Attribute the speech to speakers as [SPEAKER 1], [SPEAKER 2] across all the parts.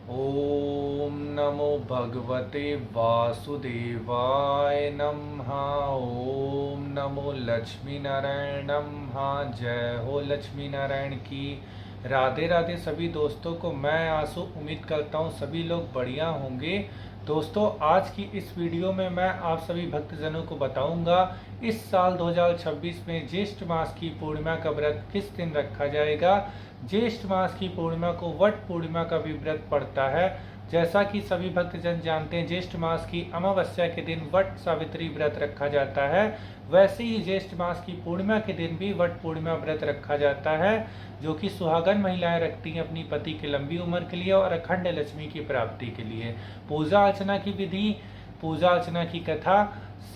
[SPEAKER 1] ओम नमो भगवते वासुदेवाय नमः। ओम नमो लक्ष्मी नारायण नमः। जय हो लक्ष्मी नारायण की। राधे राधे सभी दोस्तों को। मैं आंसू उम्मीद करता हूँ सभी लोग बढ़िया होंगे। दोस्तों, आज की इस वीडियो में मैं आप सभी भक्तजनों को बताऊंगा इस साल 2026 में ज्येष्ठ मास की पूर्णिमा का व्रत किस दिन रखा जाएगा। ज्येष्ठ मास की पूर्णिमा को वट पूर्णिमा का भी व्रत पड़ता है। जैसा कि सभी भक्तजन जानते हैं, ज्येष्ठ मास की अमावस्या के दिन वट सावित्री व्रत रखा जाता है। वैसे ही ज्येष्ठ मास की पूर्णिमा के दिन भी वट पूर्णिमा व्रत रखा जाता है, जो कि सुहागन महिलाएं रखती हैं अपनी पति की लंबी उम्र के लिए और अखंड लक्ष्मी की प्राप्ति के लिए। पूजा अर्चना की विधि, पूजा अर्चना की कथा,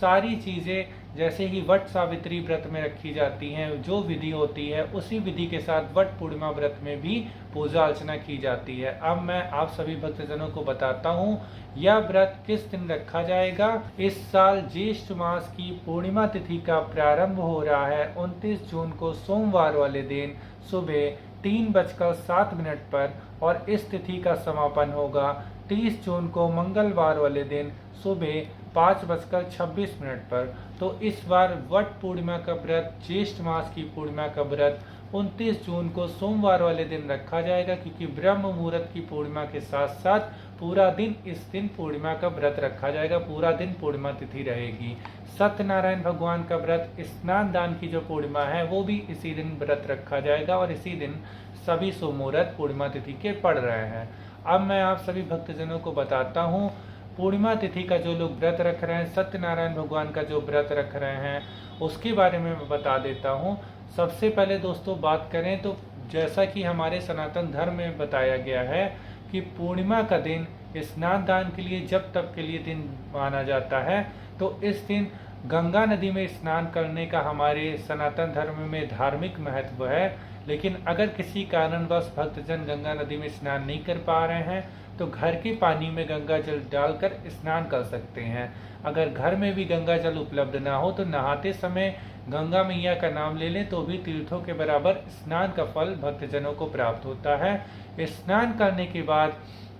[SPEAKER 1] सारी चीजें जैसे ही वट सावित्री व्रत में रखी जाती हैं, जो विधि होती है उसी विधि के साथ वट पूर्णिमा व्रत में भी पूजा अर्चना की जाती है। अब मैं आप सभी भक्तजनों को बताता हूँ यह व्रत किस दिन रखा जाएगा। इस साल ज्येष्ठ मास की पूर्णिमा तिथि का प्रारंभ हो रहा है 29 जून को सोमवार वाले दिन सुबह 3:07 पर, और इस तिथि का समापन होगा 30 जून को मंगलवार वाले दिन सुबह 5:26 पर। तो इस बार वट पूर्णिमा का व्रत, ज्येष्ठ मास की पूर्णिमा का व्रत 29 जून को सोमवार वाले दिन रखा जाएगा, क्योंकि ब्रह्म मुहूर्त की पूर्णिमा के साथ साथ पूरा दिन इस दिन पूर्णिमा का व्रत रखा जाएगा। पूरा दिन पूर्णिमा तिथि रहेगी। सत्यनारायण भगवान का व्रत, स्नान दान की जो पूर्णिमा है वो भी इसी दिन व्रत रखा जाएगा, और इसी दिन सभी शुभ मुहूर्त पूर्णिमा तिथि के पड़ रहे हैं। अब मैं आप सभी भक्तजनों को बताता हूँ पूर्णिमा तिथि का जो लोग व्रत रख रहे हैं, सत्यनारायण भगवान का जो व्रत रख रहे हैं, उसके बारे में मैं बता देता हूँ। सबसे पहले दोस्तों बात करें तो जैसा कि हमारे सनातन धर्म में बताया गया है कि पूर्णिमा का दिन स्नान दान के लिए जब तक के लिए दिन माना जाता है। तो इस दिन गंगा नदी में स्नान करने का हमारे सनातन धर्म में धार्मिक महत्व है। लेकिन अगर किसी कारणवश भक्तजन गंगा नदी में स्नान नहीं कर पा रहे हैं तो घर के पानी में गंगा जल डालकर स्नान कर सकते हैं। अगर घर में भी गंगा जल उपलब्ध ना हो तो नहाते समय गंगा मैया का नाम ले लें तो भी तीर्थों के बराबर स्नान का फल भक्तजनों को प्राप्त होता है। स्नान करने के बाद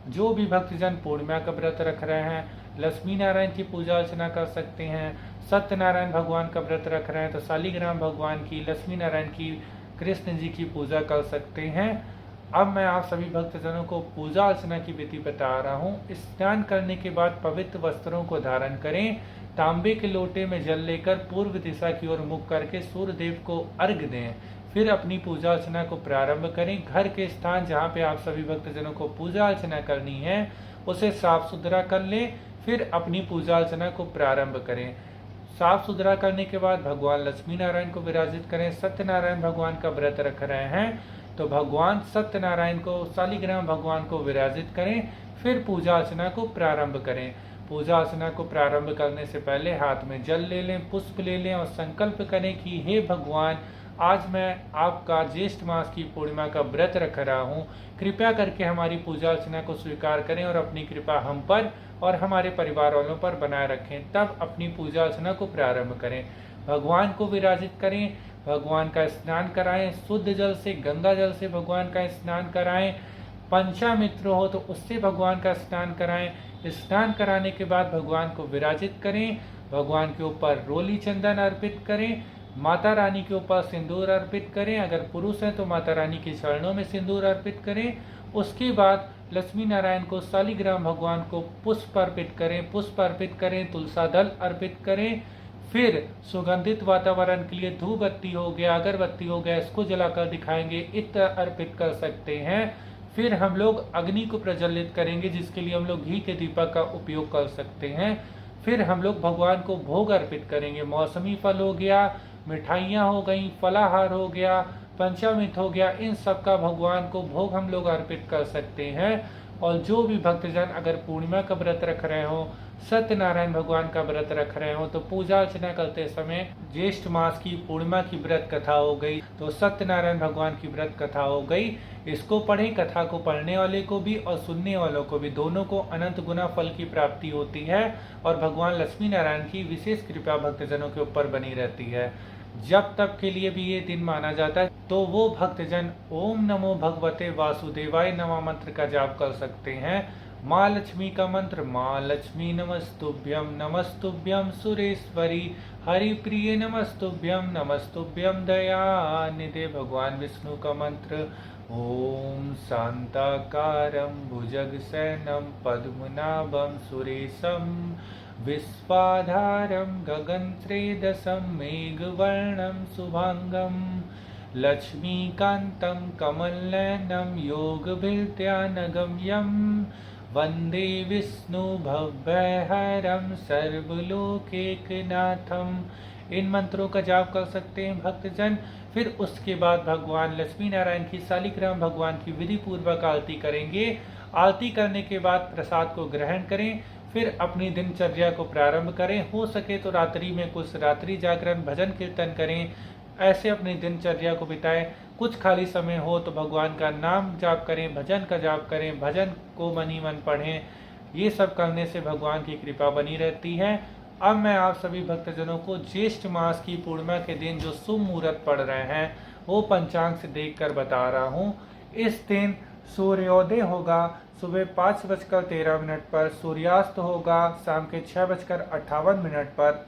[SPEAKER 1] जो भी भक्तजन पूर्णिमा का व्रत रख रहे हैं, लक्ष्मी नारायण की पूजा अर्चना कर सकते हैं। सत्यनारायण भगवान का व्रत रख रहे हैं तो शालिग्राम भगवान की, लक्ष्मी नारायण की, कृष्ण जी की पूजा कर सकते हैं। अब मैं आप सभी भक्तजनों को पूजा अर्चना की विधि बता रहा हूँ। स्नान करने के बाद पवित्र वस्त्रों को धारण करें। तांबे के लोटे में जल लेकर पूर्व दिशा की ओर मुख करके सूर्य देव को अर्घ दें। फिर अपनी पूजा अर्चना को प्रारंभ करें। घर के स्थान जहाँ पे आप सभी भक्तजनों को पूजा अर्चना करनी है उसे साफ सुथरा कर लें। फिर अपनी पूजा अर्चना को प्रारंभ करें। साफ सुथरा करने के बाद भगवान लक्ष्मी नारायण को विराजित करें। सत्यनारायण भगवान का व्रत रख रहे हैं तो भगवान सत्यनारायण को, शालिग्राम भगवान को विराजित करें। फिर पूजा अर्चना को प्रारंभ करें। पूजा अर्चना को प्रारंभ करने से पहले हाथ में जल ले लें, पुष्प ले लें और संकल्प करें कि हे भगवान, आज मैं आपका ज्येष्ठ मास की पूर्णिमा का व्रत रख रहा हूँ। कृपया करके हमारी पूजा अर्चना को स्वीकार करें और अपनी कृपा हम पर और हमारे परिवार वालों पर बनाए रखें। तब अपनी पूजा अर्चना को प्रारंभ करें। भगवान को विराजित करें, भगवान का स्नान कराएं। शुद्ध जल से, गंगा जल से भगवान का स्नान कराएं। पंचामित्र हो तो उससे भगवान का स्नान कराएं। स्नान कराने के बाद भगवान को विराजित करें। भगवान के ऊपर रोली चंदन अर्पित करें। माता रानी के ऊपर सिंदूर अर्पित करें। अगर पुरुष हैं तो माता रानी के चरणों में सिंदूर अर्पित करें। उसके बाद लक्ष्मी नारायण को, शालिग्राम भगवान को पुष्प अर्पित करें। पुष्प अर्पित करें, तुलसा दल अर्पित करें। फिर सुगंधित वातावरण के लिए धूप बत्ती हो गया, अगरबत्ती हो गया, इसको जलाकर दिखाएंगे। इत्र अर्पित कर सकते हैं। फिर हम लोग अग्नि को प्रज्वलित करेंगे, जिसके लिए हम लोग घी के दीपक का उपयोग कर सकते हैं। फिर हम लोग भगवान को भोग अर्पित करेंगे। मौसमी फल हो गया, मिठाइयाँ हो गई, फलाहार हो गया, पंचामृत हो गया, इन सब का भगवान को भोग हम लोग अर्पित कर सकते हैं। और जो भी भक्तजन अगर पूर्णिमा का व्रत रख रहे हो, सत्यनारायण भगवान का व्रत रख रहे हो, तो पूजा अर्चना करते समय ज्येष्ठ मास की पूर्णिमा की व्रत कथा हो गई, तो सत्यनारायण भगवान की व्रत कथा हो गई, इसको पढ़ें। कथा को पढ़ने वाले को भी और सुनने वालों को भी, दोनों को अनंत गुना फल की प्राप्ति होती है और भगवान लक्ष्मी नारायण की विशेष कृपा भक्तजनों के ऊपर बनी रहती है। जब तब के लिए भी ये दिन माना जाता है। तो वो भक्तजन ओम नमो भगवते वासुदेवाय नमः मंत्र का जाप कर सकते हैं। माँ लक्ष्मी का मंत्र, माँ लक्ष्मी नमस्तुभ्यम सुरेश्वरी हरिप्रिय नमस्तुभ्यम दयानिधे। भगवान विष्णु का मंत्र ओम शांताकारं भुजगशयनं पद्मनाभं सुरेशं विश्वाधारं गगनश्रेदसं मेघवर्णं शुभांगं लक्ष्मीकान्तं कमलनयनं योगभीत्यानगम्यं वंदे विष्णु भव्यहरं सर्वलोकैकनाथम्। इन मंत्रों का जाप कर सकते हैं भक्तजन। फिर उसके बाद भगवान लक्ष्मी नारायण की शालिग्राम भगवान की विधि पूर्वक आरती करेंगे। आरती करने के बाद प्रसाद को ग्रहण करें। फिर अपनी दिनचर्या को प्रारंभ करें। हो सके तो रात्रि में कुछ रात्रि जागरण भजन कीर्तन करें। ऐसे अपनी दिनचर्या को बिताएं। कुछ खाली समय हो तो भगवान का नाम जाप करें, भजन का जाप करें, भजन को मन ही मन पढ़ें। ये सब करने से भगवान की कृपा बनी रहती है। अब मैं आप सभी भक्तजनों को ज्येष्ठ मास की पूर्णिमा के दिन जो शुभ मुहूर्त पड़ रहे हैं वो पंचांग से देखकर बता रहा हूँ। इस दिन सूर्योदय होगा सुबह 5:13 पर, सूर्यास्त होगा शाम के 6:58 पर।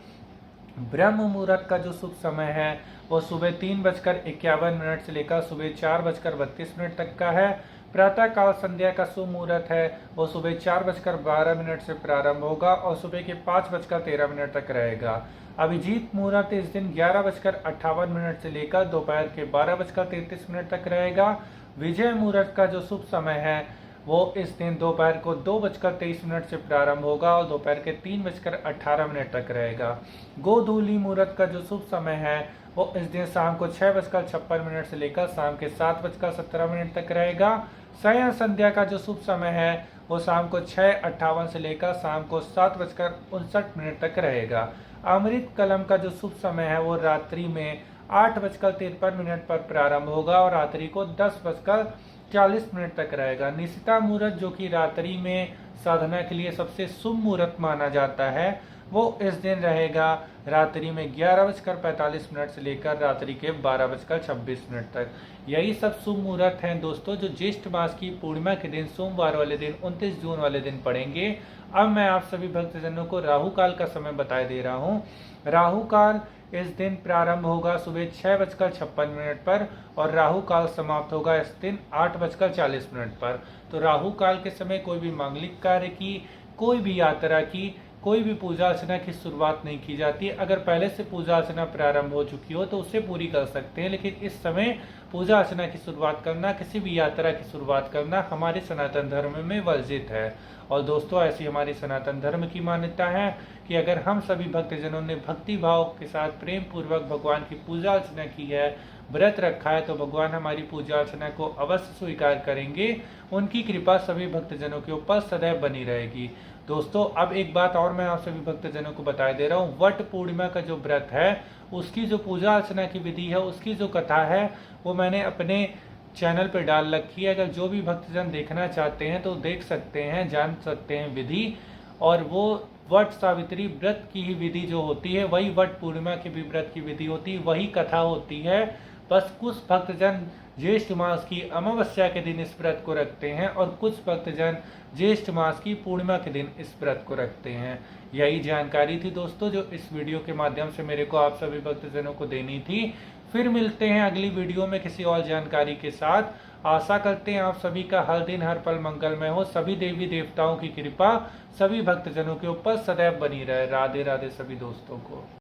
[SPEAKER 1] ब्रह्म मुहूर्त का जो शुभ समय है वो सुबह 3:51 से लेकर सुबह 4:32 तक का है। प्रातः काल संध्या का शुभ मुहूर्त है वो सुबह 4:12 से प्रारंभ होगा और सुबह के 5:13 तक रहेगा। अभिजीत मुहूर्त इस दिन 11:58 से लेकर दोपहर के 12:33 तक रहेगा। विजय मुहूर्त का जो शुभ समय है वो इस दिन दोपहर को 2:23 से प्रारंभ होगा और दोपहर के 3:18 तक रहेगा। गोधूली मुहूर्त का जो शुभ समय है वो इस दिन शाम को 6:56 से लेकर शाम के 7:17 तक रहेगा। सायं संध्या का जो शुभ समय है वो शाम को 6:58 से लेकर शाम को 7:59 तक रहेगा। अमृत कलम का जो शुभ समय है वो रात्रि में 8:53 पर प्रारंभ होगा और रात्रि को 10:40 तक रहेगा। निशिता मुहूर्त जो कि रात्रि में साधना के लिए सबसे शुभ मुहूर्त माना जाता है वो इस दिन रहेगा रात्रि में 11:45 से लेकर रात्रि के 12:26 तक। यही सब शुभ मुहूर्त हैं दोस्तों जो ज्येष्ठ मास की पूर्णिमा के दिन सोमवार वाले दिन 29 जून वाले दिन पड़ेंगे। अब मैं आप सभी भक्तजनों को राहु काल का समय बता दे रहा हूँ। राहु काल इस दिन प्रारंभ होगा सुबह 6:56 पर और राहु काल समाप्त होगा इस दिन 8:40 पर। तो राहु काल के समय कोई भी मांगलिक कार्य की, कोई भी यात्रा की, कोई भी पूजा अर्चना की शुरुआत नहीं की जाती। अगर पहले से पूजा अर्चना प्रारंभ हो चुकी हो तो उसे पूरी कर सकते हैं, लेकिन इस समय पूजा अर्चना की शुरुआत करना, किसी भी यात्रा की शुरुआत करना हमारे सनातन धर्म में वर्जित है। और दोस्तों ऐसी हमारी सनातन धर्म की मान्यता है कि अगर हम सभी भक्तजनों ने भक्ति भाव के साथ प्रेम पूर्वक भगवान की पूजा अर्चना की है, व्रत रखा है, तो भगवान हमारी पूजा अर्चना को अवश्य स्वीकार करेंगे। उनकी कृपा सभी भक्तजनों के ऊपर सदैव बनी रहेगी। दोस्तों अब एक बात और मैं आप सभी भक्तजनों को बता दे रहा हूँ। वट पूर्णिमा का जो व्रत है उसकी जो पूजा अर्चना की विधि है, उसकी जो कथा है वो मैंने अपने चैनल पे डाल रखी है। अगर जो भी भक्तजन देखना चाहते हैं तो देख सकते हैं, जान सकते हैं विधि। और वो वट सावित्री व्रत की ही विधि जो होती है वही वट पूर्णिमा की भी व्रत की विधि होती है, वही कथा होती है। बस कुछ भक्तजन ज्येष्ठ मास की अमावस्या के दिन इस व्रत को रखते हैं और कुछ भक्तजन ज्येष्ठ मास की पूर्णिमा के दिन इस व्रत को रखते हैं। यही जानकारी थी दोस्तों जो इस वीडियो के माध्यम से मेरे को आप सभी भक्तजनों को देनी थी। फिर मिलते हैं अगली वीडियो में किसी और जानकारी के साथ। आशा करते हैं आप सभी का हर दिन हर पल मंगलमय हो। सभी देवी देवताओं की कृपा सभी भक्तजनों के ऊपर सदैव बनी रहे। राधे राधे सभी दोस्तों को।